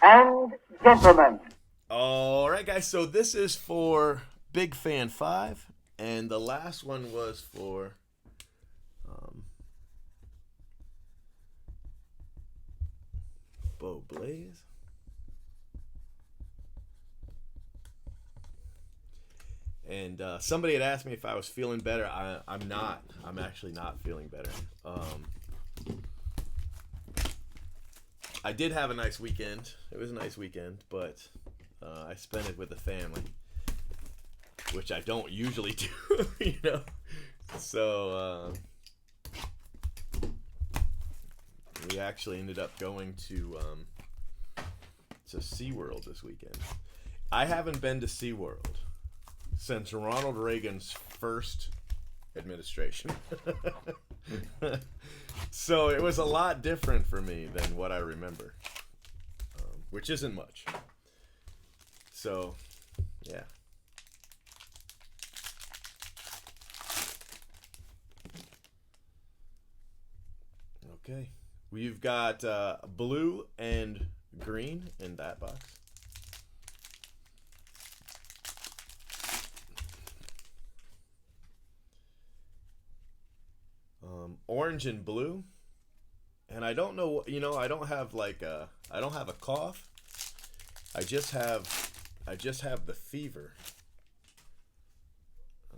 and gentlemen. All right, guys. So this is for Big Fan 5, and the last one was for Bo Blaze. And somebody had asked me if I was feeling better. I'm not. I'm actually not feeling better. I did have a nice weekend. It was a nice weekend, but I spent it with the family, which I don't usually do, you know. So we actually ended up going to SeaWorld this weekend. I haven't been to SeaWorld since Ronald Reagan's first administration. So it was a lot different for me than what I remember, which isn't much. So, yeah. Okay. We've got blue and green in that box. Orange and blue. And I don't know, you know, I don't have I don't have a cough. I just have the fever.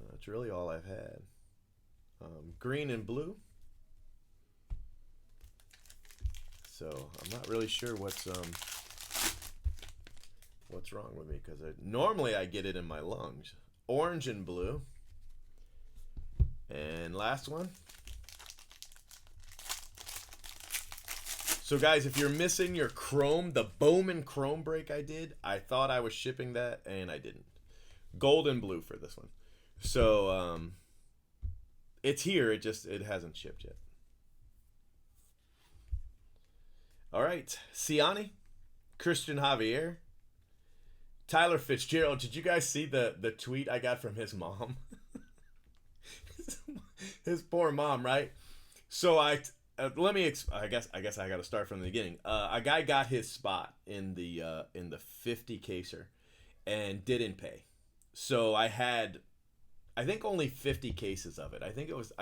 That's really all I've had. Green and blue. So I'm not really sure what's wrong with me, because normally I get it in my lungs. Orange and blue. And last one. So guys, if you're missing your chrome, the Bowman chrome break I thought I was shipping that, and I didn't. Gold and blue for this one. So it's here, it hasn't shipped yet. All right, Siani, Christian Javier, Tyler Fitzgerald. Did you guys see the tweet I got from his mom? His poor mom, right? So I guess I got to start from the beginning. A guy got his spot in the 50 caser and didn't pay. So I think only 50 cases of it. I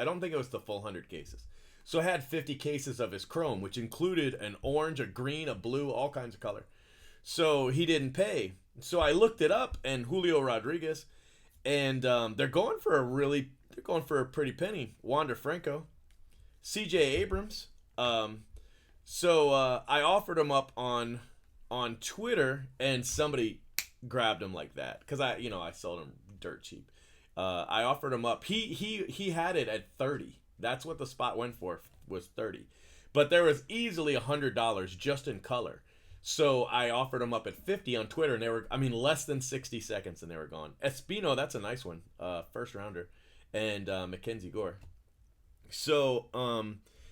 don't think it was the full 100 cases. So I had 50 cases of his chrome, which included an orange, a green, a blue, all kinds of color. So he didn't pay. So I looked it up, and Julio Rodriguez, and they're going for a pretty penny. Wander Franco, C.J. Abrams. So I offered him up on Twitter, and somebody grabbed him like that, because I sold him dirt cheap. I offered him up. He had it at 30. That's what the spot went for, was 30. But there was easily $100 just in color. So I offered them up at 50 on Twitter, and they were, less than 60 seconds, and they were gone. Espino, that's a nice one, first rounder, and Mackenzie Gore. So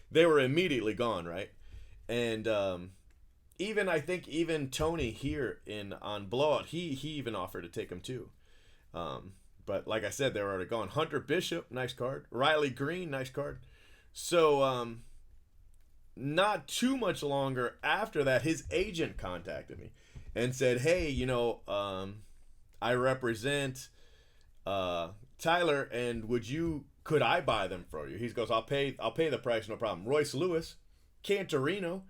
they were immediately gone, right? And even Tony here on Blowout, he even offered to take them too. But like I said, they were already gone. Hunter Bishop, nice card. Riley Green, nice card. So not too much longer after that, his agent contacted me and said, hey, I represent Tyler, and could I buy them for you? He goes, I'll pay the price, no problem. Royce Lewis, Cantorino,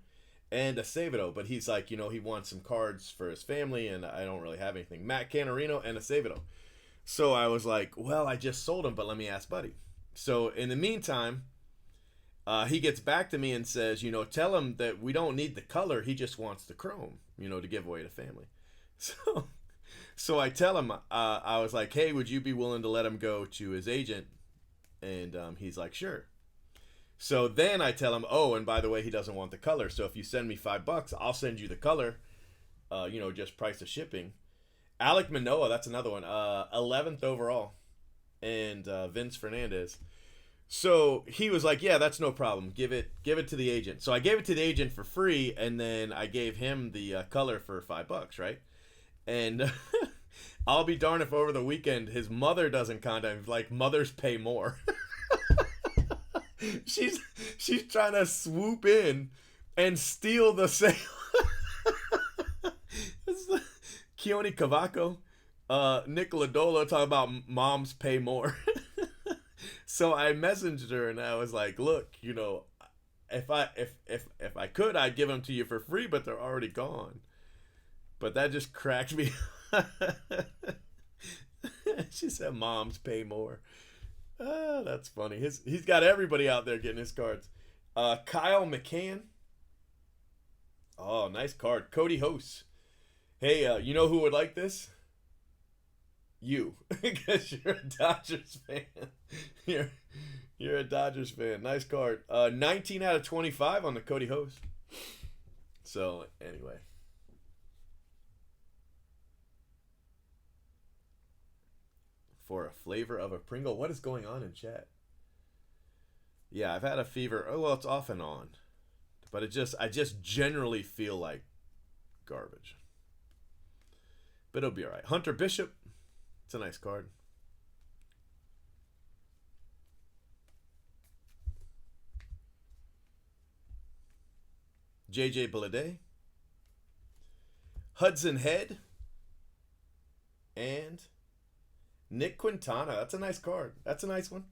and Acevedo. But he's like, he wants some cards for his family, and I don't really have anything. Matt Cantorino and Acevedo. So I was like, well, I just sold him, but let me ask Buddy. So in the meantime, he gets back to me and says, tell him that we don't need the color. He just wants the chrome, to give away to family. So I tell him, I was like, hey, would you be willing to let him go to his agent? And he's like, sure. So then I tell him, oh, and by the way, he doesn't want the color. So if you send me $5, I'll send you the color, just price of shipping. Alek Manoah, that's another one. 11th overall. And Vince Fernandez. So he was like, yeah, that's no problem. Give it to the agent. So I gave it to the agent for free, and then I gave him the color for $5, right? And I'll be darned if over the weekend his mother doesn't contact him. Like, mothers pay more. She's trying to swoop in and steal the sale. Keone Cavaco, Nick Ladola talking about moms pay more. So I messaged her and I was like, look, you know, if I could, I'd give them to you for free, but they're already gone. But that just cracked me. She said moms pay more. That's funny. He's got everybody out there getting his cards. Kyle McCann. Oh, nice card. Cody Host. Hey, you know who would like this? You, because you're a Dodgers fan. You're a Dodgers fan. Nice card. 19 out of 25 on the Cody Host. So anyway. For a flavor of a Pringle. What is going on in chat? Yeah, I've had a fever. Oh well, it's off and on, but I just generally feel like garbage. But it'll be all right. Hunter Bishop. It's a nice card. JJ Bleday. Hudson Head. And Nick Quintana. That's a nice card. That's a nice one.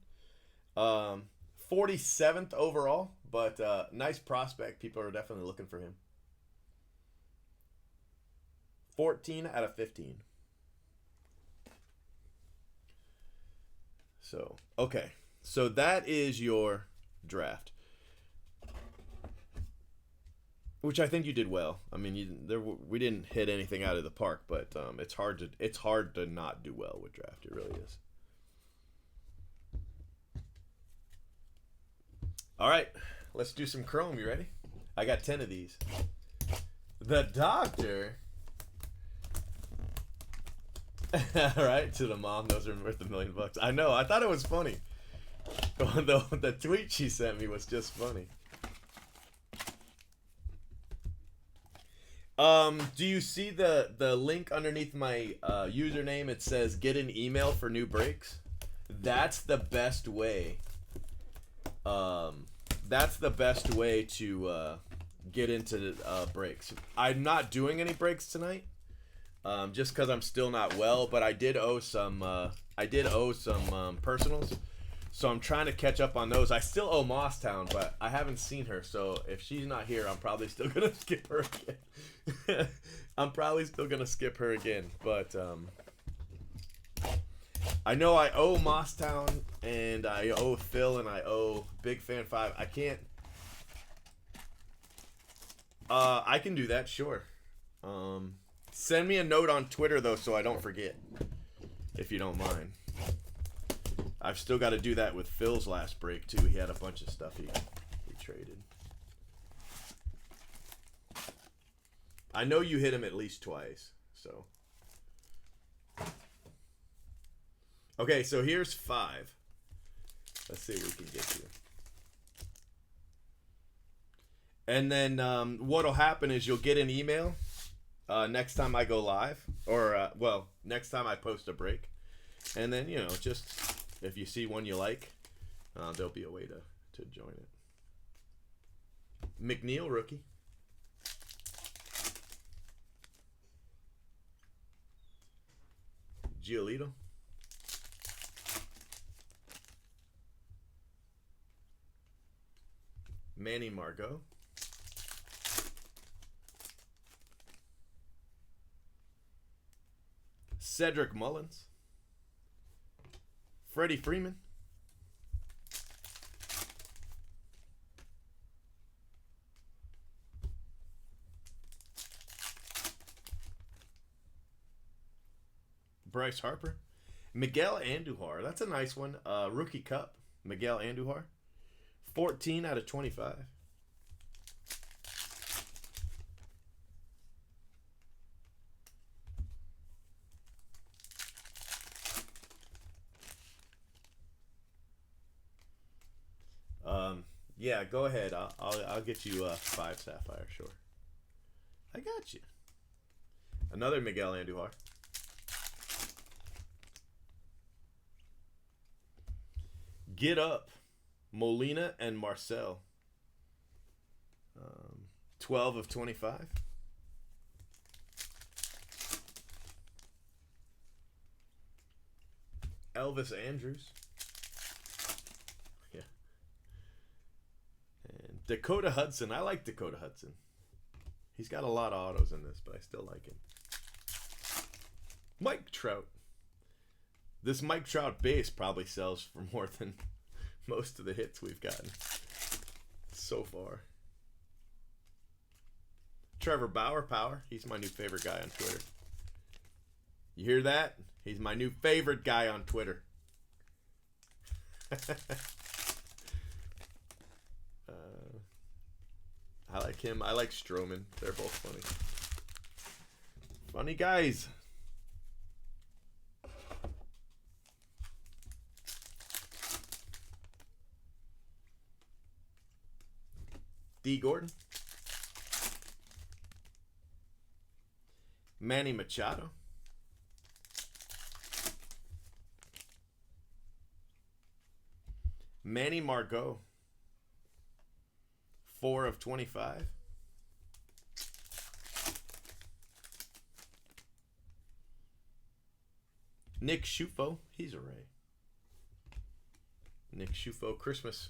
47th overall, but nice prospect. People are definitely looking for him. 14 out of 15. So, okay. So that is your draft. Which I think you did well. I mean, we didn't hit anything out of the park, but it's hard to not do well with draft. It really is. All right, let's do some Chrome. You ready? I got 10 of these. The Doctor. All right, to the mom, those are worth $1 million. I know. I thought it was funny. The tweet she sent me was just funny. Do you see the link underneath my username? It says get an email for new breaks. That's the best way. That's the best way to get into breaks. I'm not doing any breaks tonight, just because I'm still not well. But I did owe some personals, so I'm trying to catch up on those. I still owe Mosstown, but I haven't seen her. So if she's not here, I'm probably still gonna skip her again. I'm probably still gonna skip her again, but I know I owe Mosstown and I owe Phil and I owe BigFan5. I can't. I can do that, sure. Send me a note on Twitter though, so I don't forget, if you don't mind. I've still got to do that with Phil's last break too. He had a bunch of stuff he traded. I know you hit him at least twice, so. Okay, so here's 5. Let's see what we can get to. And then what'll happen is you'll get an email next time I go live, or next time I post a break, and then just if you see one you like, there'll be a way to join it. McNeil rookie. Giolito. Manny Margot. Cedric Mullins. Freddie Freeman. Bryce Harper. Miguel Andujar. That's a nice one. Rookie Cup. Miguel Andujar. 14 out of 25. Yeah, go ahead. I'll get you 5 Sapphire, sure. I got you. Another Miguel Andujar. Get up. Molina and Marcel. 12 of 25. Elvis Andrews. Yeah. And Dakota Hudson. I like Dakota Hudson. He's got a lot of autos in this, but I still like him. Mike Trout. This Mike Trout base probably sells for more than most of the hits we've gotten so far. Trevor Bauer Power. He's my new favorite guy on Twitter. You hear that? He's my new favorite guy on Twitter. I like him. I like Stroman. They're both funny. Funny guys. D. Gordon. Manny Machado. Manny Margot. 4 of 25. Nick Schufo. He's a Ray. Nick Schufo. Christmas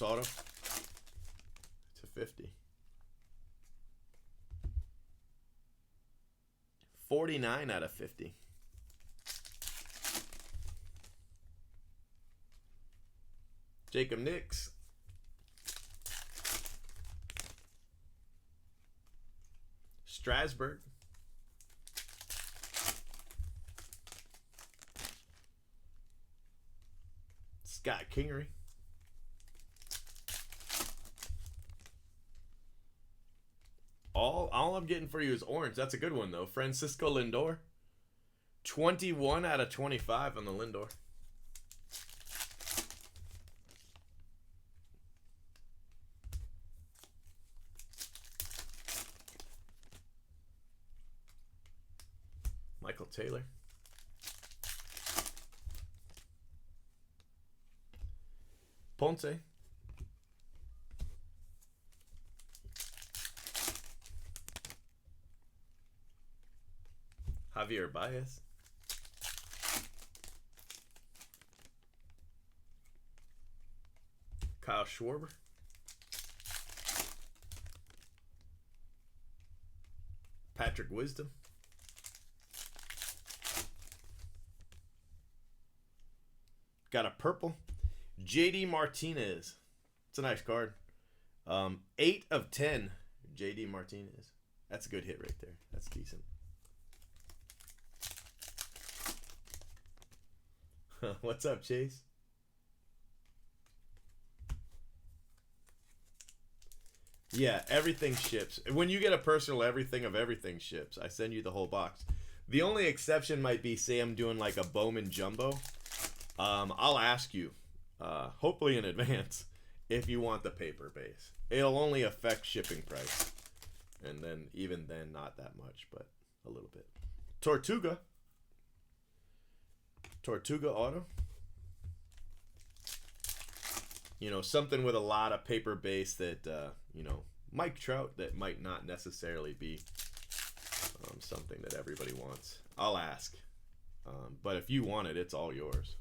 auto. It's a 50. 49 out of 50. Jacob Nix. Strasburg. Scott Kingery. All I'm getting for you is orange. That's a good one, though. Francisco Lindor. 21 out of 25 on the Lindor. Michael Taylor. Ponce. Javier Baez. Kyle Schwarber. Patrick Wisdom. Got a purple. JD Martinez. It's a nice card. 8 of 10. JD Martinez. That's a good hit right there. That's decent. What's up, Chase? Yeah, everything ships. When you get a personal everything of everything ships, I send you the whole box. The only exception might be, say I'm doing like a Bowman Jumbo. I'll ask you, hopefully in advance, if you want the paper base. It'll only affect shipping price. And then, even then, not that much, but a little bit. Tortuga auto. You know, something with a lot of paper base that, you know, Mike Trout, that might not necessarily be something that everybody wants. I'll ask. But if you want it, it's all yours.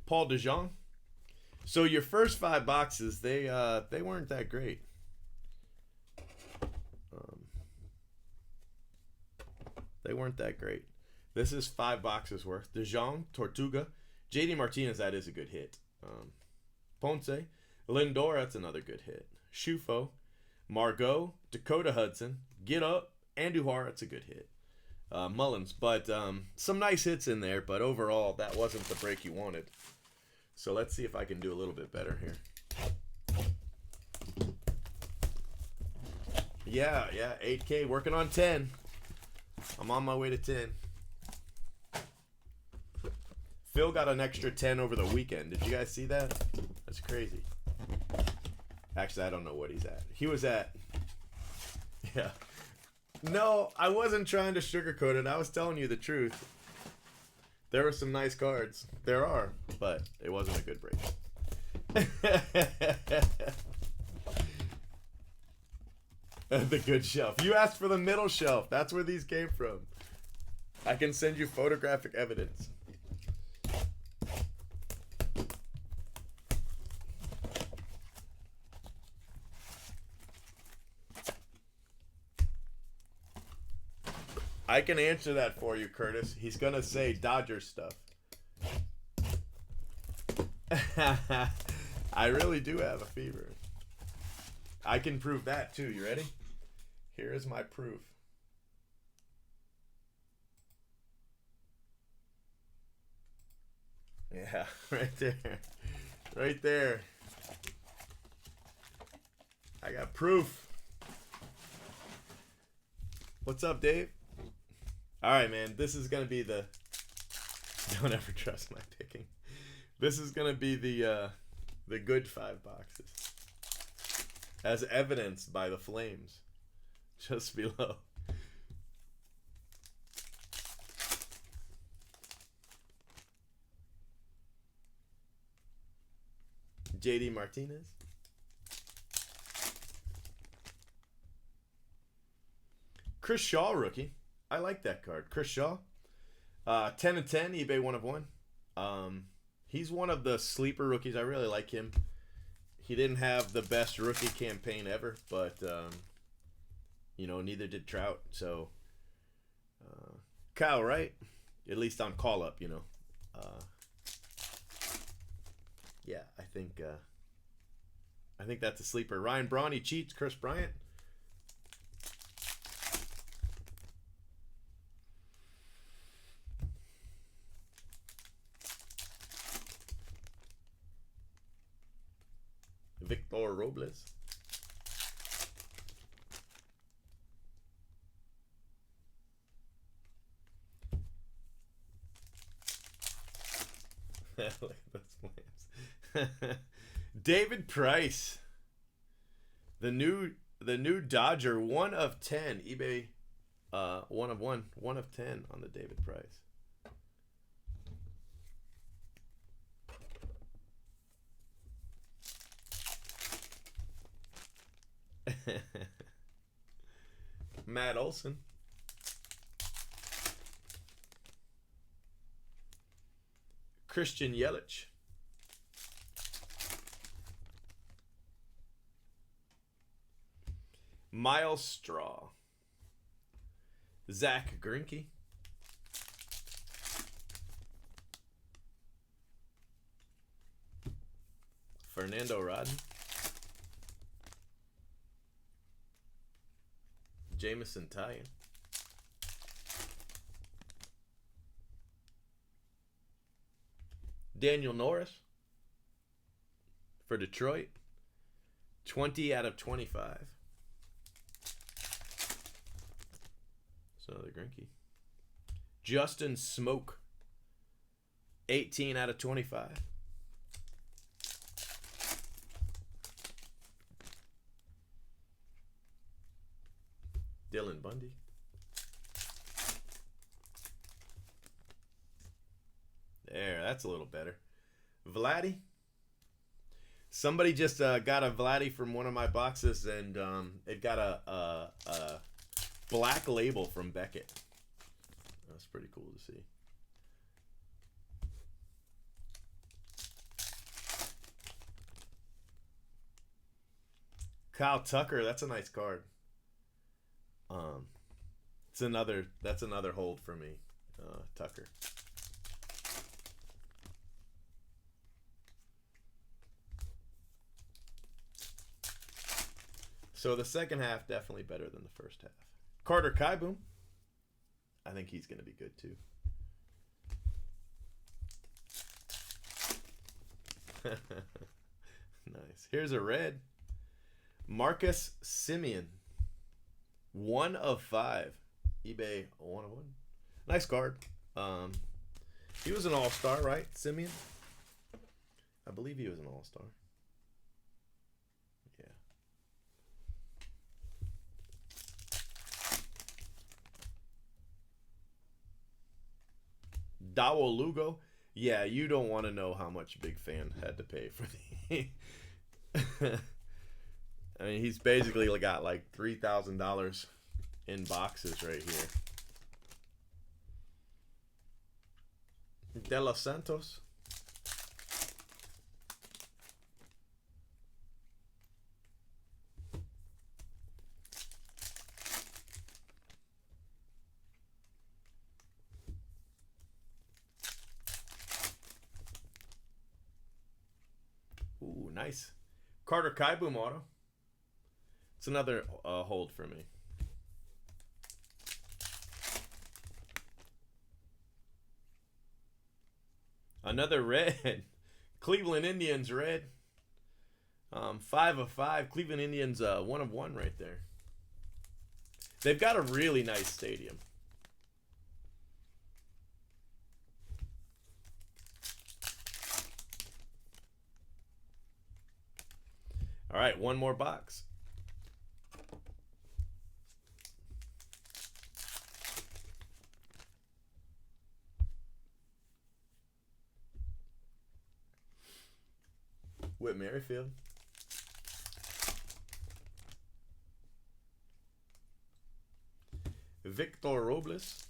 Paul DeJong. So your first 5 boxes, they weren't that great. They weren't that great. This is 5 boxes worth. DeJong, Tortuga, JD Martinez, that is a good hit. Ponce, Lindor, that's another good hit. Schufo, Margot, Dakota Hudson, Get Up, Andujar, that's a good hit. Mullins, but some nice hits in there, but overall, that wasn't the break you wanted. So let's see if I can do a little bit better here. Yeah, 8K, working on 10. I'm on my way to 10. Phil got an extra 10 over the weekend. Did you guys see that? That's crazy. Actually, I don't know what he's at. He was at... Yeah. No, I wasn't trying to sugarcoat it. I was telling you the truth. There were some nice cards. There are, but it wasn't a good break. The good shelf. You asked for the middle shelf. That's where these came from. I can send you photographic evidence. I can answer that for you, Curtis. He's gonna say Dodger stuff. I really do have a fever. I can prove that too. You ready? Here is my proof. Yeah, right there. Right there. I got proof. What's up, Dave? All right, man. This is going to be the... Don't ever trust my picking. This is going to be the good 5 boxes. As evidenced by the flames. Just below. JD Martinez. Chris Shaw rookie. I like that card. Chris Shaw. 10 of 10, eBay 1 of 1. He's one of the sleeper rookies. I really like him. He didn't have the best rookie campaign ever, but you know, neither did Trout. So Kyle Wright, at least on call up, you know. Yeah, I think that's a sleeper. Ryan Braun, he cheats. Chris Bryant. Victor Robles. Look at those flames. David Price. The new Dodger, 1 of 10. eBay 1 of 1. 1 of 10 on the David Price. Matt Olson. Christian Yelich. Miles Straw. Zach Greinke. Fernando Rodden. Jameson Taillon. Daniel Norris for Detroit. 20 out of 25. So another Greinke. Justin Smoke. 18 out of 25. Dylan Bundy. There, that's a little better. Vladdy. Somebody just got a Vladdy from one of my boxes, and it got a black label from Beckett. That's pretty cool to see. Kyle Tucker, that's a nice card. That's another hold for me, Tucker. So the second half definitely better than the first half. Carter Kieboom, I think he's going to be good too. Nice. Here's a red. Marcus Semien. 1 of 5. eBay 1 of 1. Nice card. He was an all-star, right? Semien? I believe he was an all-star. Yeah. Dawo Lugo. Yeah, you don't want to know how much Big Fan had to pay for the I mean, he's basically got like $3,000 in boxes right here. De Los Santos. Ooh, nice. Carter Kieboom auto. It's another hold for me. Another red. Cleveland Indians red. 5 of 5. Cleveland Indians 1 of 1 right there. They've got a really nice stadium. All right, one more box. Whit Merrifield. Victor Robles.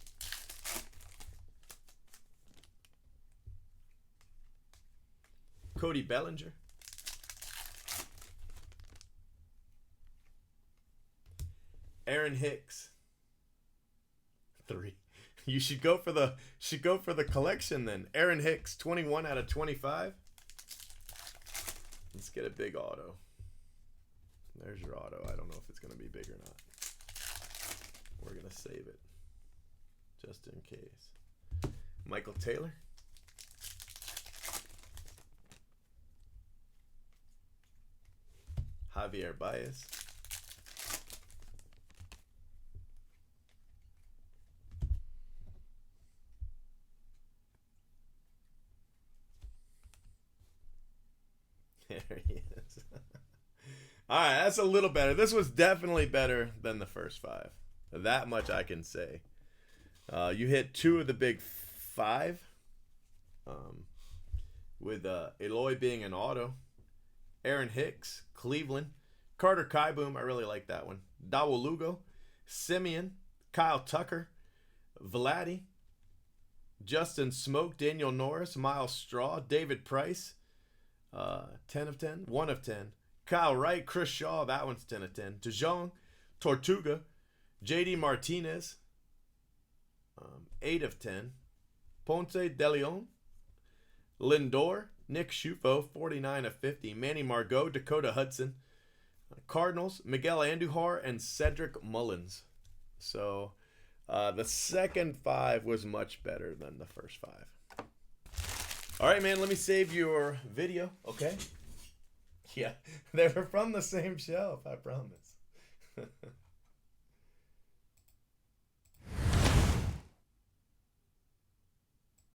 Cody Bellinger. Aaron Hicks. 3. You should go for the collection then. Aaron Hicks, 21 out of 25. Let's get a big auto. There's your auto. I don't know if it's going to be big or not. We're going to save it just in case. Michael Taylor. Javier Baez. There he is. All right, that's a little better. This was definitely better than the first 5. That much I can say. You hit 2 of the big 5. With Eloy being an auto. Aaron Hicks, Cleveland. Carter Kieboom, I really like that one. Dawo Lugo. Simeon. Kyle Tucker. Vladdy. Justin Smoke. Daniel Norris. Miles Straw. David Price. 10 of 10. 1 of 10. Kyle Wright. Chris Shaw. That one's 10 of 10. DeJong. Tortuga. JD Martinez. 8 of 10. Ponce de Leon. Lindor. Nick Schufo. 49 of 50. Manny Margot. Dakota Hudson. Cardinals. Miguel Andujar. And Cedric Mullins. So the second 5 was much better than the first 5. All right, man, let me save your video, okay? Yeah, they were from the same shelf, I promise.